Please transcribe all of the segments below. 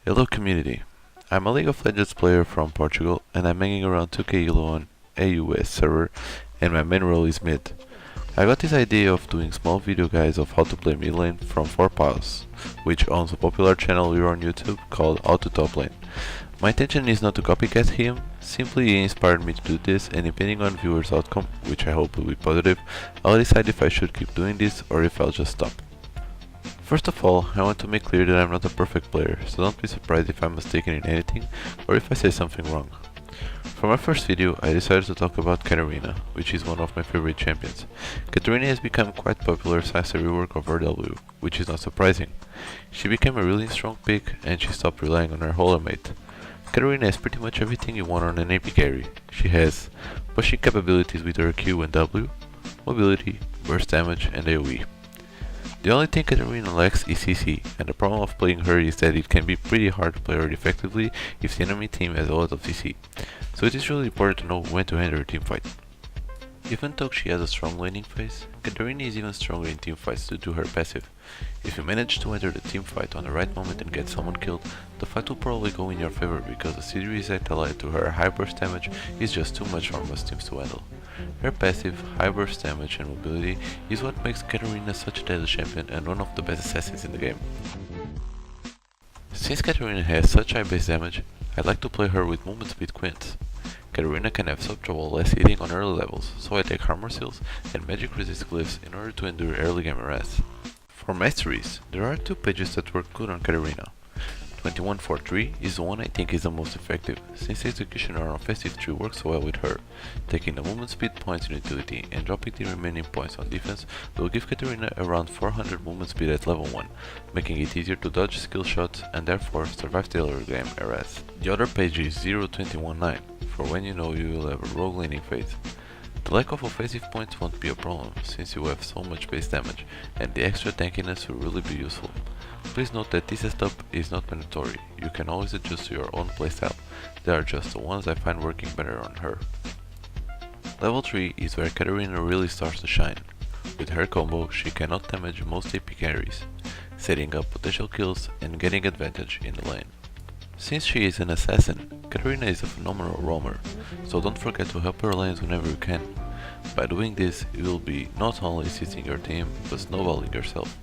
Hello community, I'm a League of Legends player from Portugal and I'm hanging around 2K Elo on AUS server and my main role is mid. I got this idea of doing small video guides of how to play mid lane from 4Pals, which owns a popular channel here on YouTube called How to Top Lane. My intention is not to copycat him, simply he inspired me to do this, and depending on viewers outcome, which I hope will be positive, I'll decide if I should keep doing this or if I'll just stop. First of all, I want to make clear that I'm not a perfect player, so don't be surprised if I'm mistaken in anything or if I say something wrong. For my first video, I decided to talk about Katarina, which is one of my favorite champions. Katarina has become quite popular since the rework of her W, which is not surprising. She became a really strong pick and she stopped relying on her holer mate. Katarina has pretty much everything you want on an AP carry. She has pushing capabilities with her Q and W, mobility, burst damage and AoE. The only thing Katarina lacks is CC, and the problem of playing her is that it can be pretty hard to play her effectively if the enemy team has a lot of CC, so it is really important to know when to enter a teamfight. Even though she has a strong laning phase, Katarina is even stronger in teamfights due to her passive. If you manage to enter the teamfight on the right moment and get someone killed, the fight will probably go in your favor because the CD reset allied to her high burst damage is just too much for most teams to handle. Her passive, high burst damage and mobility is what makes Katarina such a deadly champion and one of the best assassins in the game. Since Katarina has such high base damage, I like to play her with movement speed quints. Katarina can have some trouble less hitting on early levels, so I take armor seals and magic resist glyphs in order to endure early game harass. For masteries, there are two pages that work good on Katarina. 2143 is the one I think is the most effective, since the executioner on offensive 3 works so well with her. Taking the movement speed points in utility and dropping the remaining points on defense will give Katarina around 400 movement speed at level 1, making it easier to dodge skill shots and therefore survive the early game harass. The other page is 0219, for when you know you will have a rogue laning phase. The lack of offensive points won't be a problem, since you have so much base damage, and the extra tankiness will really be useful. Please note that this setup is not mandatory, you can always adjust to your own playstyle, they are just the ones I find working better on her. Level 3 is where Katarina really starts to shine. With her combo, she cannot damage most AP carries, setting up potential kills and getting advantage in the lane. Since she is an assassin, Katarina is a phenomenal roamer, so don't forget to help her lanes whenever you can. By doing this, you will be not only assisting your team, but snowballing yourself.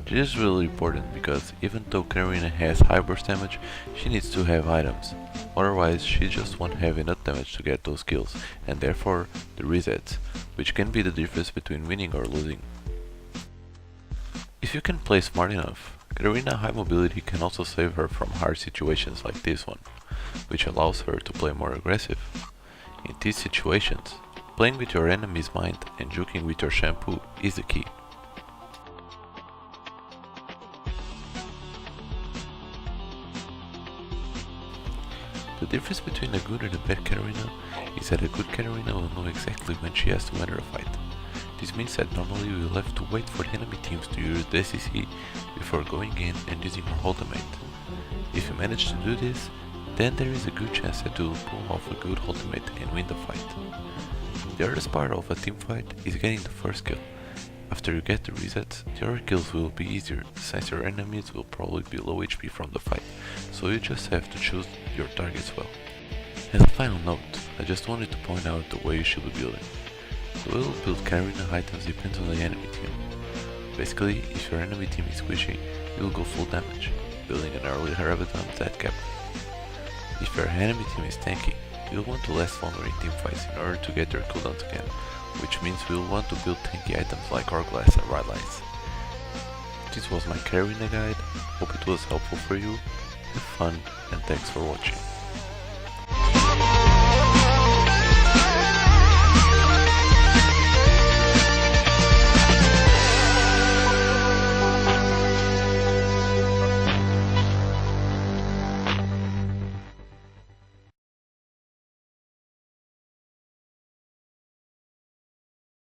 This is really important because even though Katarina has high burst damage, she needs to have items, otherwise she just won't have enough damage to get those kills, and therefore the resets, which can be the difference between winning or losing. If you can play smart enough, Katarina's high mobility can also save her from hard situations like this one, which allows her to play more aggressive. In these situations, playing with your enemy's mind and juking with your shampoo is the key. The difference between a good and a bad Katarina is that a good Katarina will know exactly when she has to enter a fight. This means that normally we will have to wait for the enemy teams to use the CC before going in and using her ultimate. If you manage to do this, then there is a good chance that you will pull off a good ultimate and win the fight. The hardest part of a team fight is getting the first kill. After you get the resets, the other kills will be easier, since your enemies will probably be low HP from the fight, so you just have to choose your targets well. As a final note, I just wanted to point out the way you should be building. The way you will build Katarina items depends on the enemy team. Basically, if your enemy team is squishy, you will go full damage, building an early Harabaton that cap. If your enemy team is tanky, you'll want to last longer in teamfights in order to get their cooldowns again, which means we'll want to build tanky items like Hourglass and Rylines. This was my Katarina guide, hope it was helpful for you, have fun and thanks for watching.